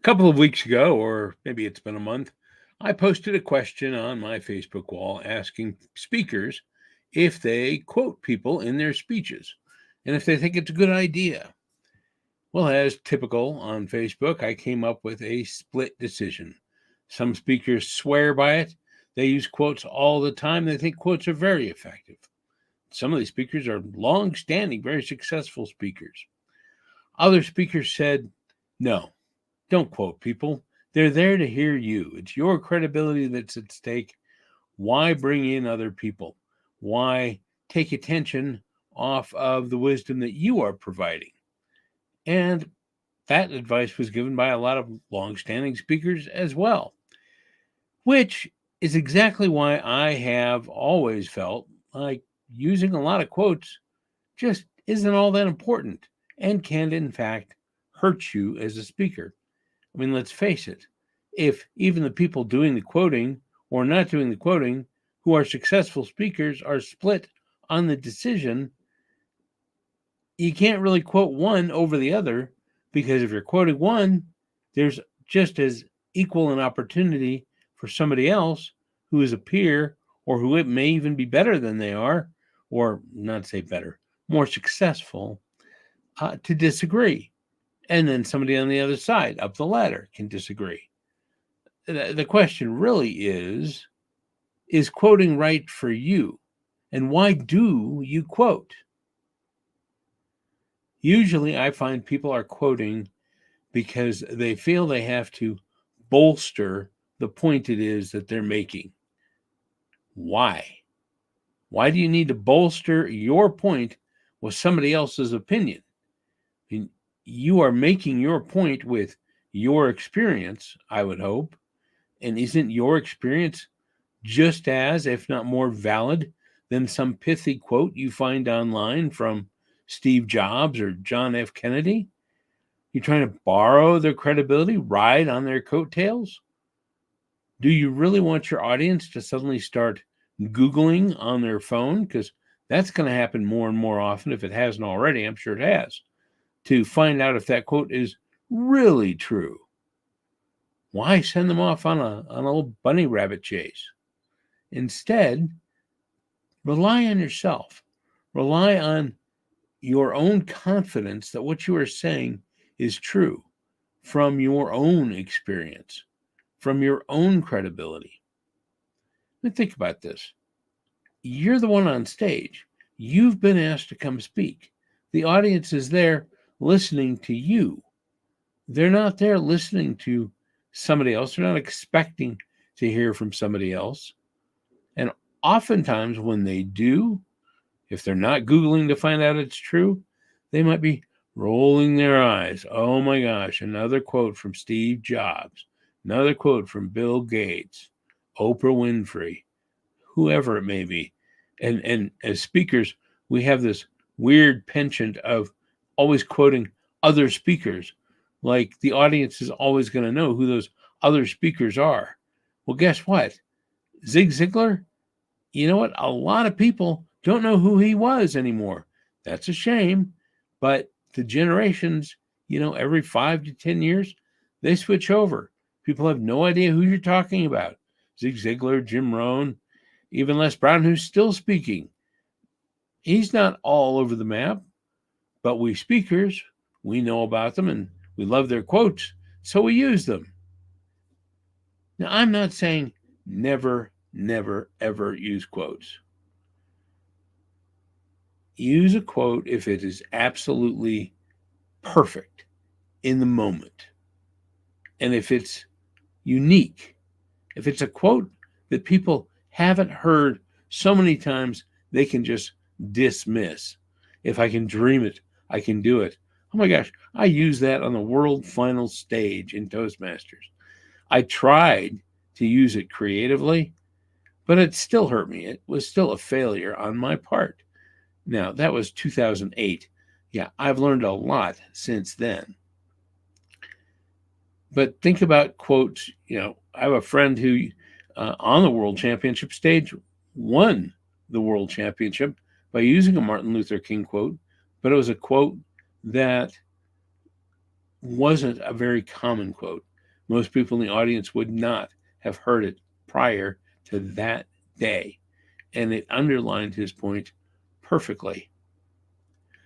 A couple of weeks ago, or maybe it's been a month, I posted a question on my Facebook wall asking speakers if they quote people in their speeches and if they think it's a good idea. Well, as typical on Facebook, I came up with a split decision. Some speakers swear by it. They use quotes all the time. They think quotes are very effective. Some of these speakers are long standing, very successful speakers. Other speakers said, no, don't quote people. They're there to hear you. It's your credibility that's at stake. Why bring in other people? Why take attention off of the wisdom that you are providing? And that advice was given by a lot of long-standing speakers as well, which is exactly why I have always felt like using a lot of quotes just isn't all that important and can, in fact, hurt you as a speaker. I mean, let's face it, if even the people doing the quoting or not doing the quoting who are successful speakers are split on the decision, you can't really quote one over the other because if you're quoting one, there's just as equal an opportunity for somebody else who is a peer or who it may even be better than they are, or not say better, more successful, to disagree. And then somebody on the other side up the ladder can disagree. The question really is quoting right for you? And why do you quote? Usually, I find people are quoting because they feel they have to bolster the point it is that they're making. Why? Why do you need to bolster your point with somebody else's opinion? I mean, you are making your point with your experience, I would hope. And isn't your experience just as, if not more valid than some pithy quote you find online from Steve Jobs or John F. Kennedy? You trying to borrow their credibility, ride on their coattails? Do you really want your audience to suddenly start Googling on their phone? Because that's going to happen more and more often if it hasn't already. I'm sure it has. To find out if that quote is really true. Why send them off on a little bunny rabbit chase? Instead, rely on yourself. Rely on your own confidence that what you are saying is true from your own experience, from your own credibility. Now, think about this. You're the one on stage. You've been asked to come speak. The audience is there listening to you. They're not there listening to somebody else. They're not expecting to hear from somebody else. And oftentimes, when they do, if they're not Googling to find out it's true, they might be rolling their eyes. Oh my gosh, another quote from Steve Jobs, another quote from Bill Gates, Oprah Winfrey, whoever it may be. And as speakers, we have this weird penchant of always quoting other speakers, like the audience is always going to know who those other speakers are. Well, guess what? Zig Ziglar, you know what? A lot of people don't know who he was anymore. That's a shame. But the generations, every 5 to 10 years, they switch over. People have no idea who you're talking about. Zig Ziglar, Jim Rohn, even Les Brown, who's still speaking. He's not all over the map, but we speakers, we know about them and we love their quotes, so we use them. Now, I'm not saying never, ever use quotes. Use a quote if it is absolutely perfect in the moment. And if it's unique, if it's a quote that people haven't heard so many times they can just dismiss. If I can dream it, I can do it. Oh my gosh, I used that on the world final stage in Toastmasters. I tried to use it creatively, but it still hurt me. It was still a failure on my part. Now, that was 2008. Yeah, I've learned a lot since then. But think about quotes. I have a friend who, on the world championship stage, won the world championship by using a Martin Luther King quote, but it was a quote that wasn't a very common quote. Most people in the audience would not have heard it prior to that day, and it underlined his point perfectly.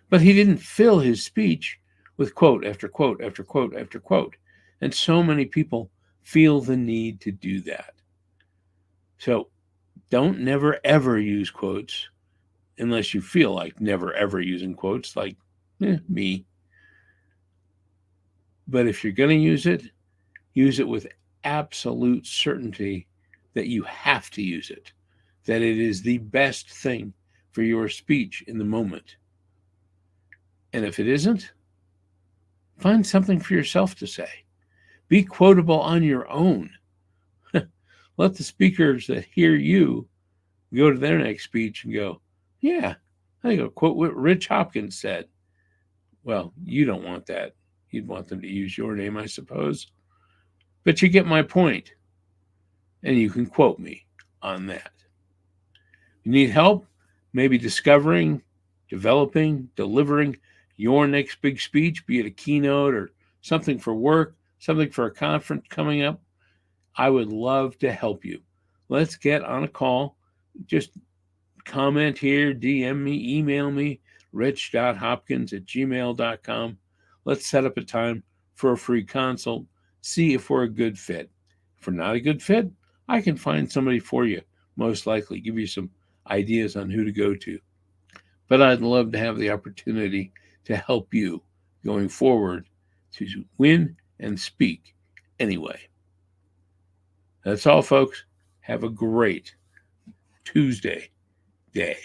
But he didn't fill his speech with quote after quote after quote after quote. And so many people feel the need to do that. So don't never ever use quotes unless you feel like never ever using quotes, like me. But if you're going to use it with absolute certainty that you have to use it, that it is the best thing for your speech in the moment. And if it isn't, find something for yourself to say. Be quotable on your own. Let the speakers that hear you go to their next speech and go, yeah, I think I'll quote what Rich Hopkins said. Well, you don't want that. You'd want them to use your name, I suppose. But you get my point. And you can quote me on that. You need help? Maybe discovering, developing, delivering your next big speech, be it a keynote or something for work, something for a conference coming up. I would love to help you. Let's get on a call. Just comment here, DM me, email me, rich.hopkins@gmail.com. Let's set up a time for a free consult. See if we're a good fit. If we're not a good fit, I can find somebody for you, most likely, give you some ideas on who to go to. But I'd love to have the opportunity to help you going forward to win and speak anyway. That's all, folks. Have a great Tuesday day.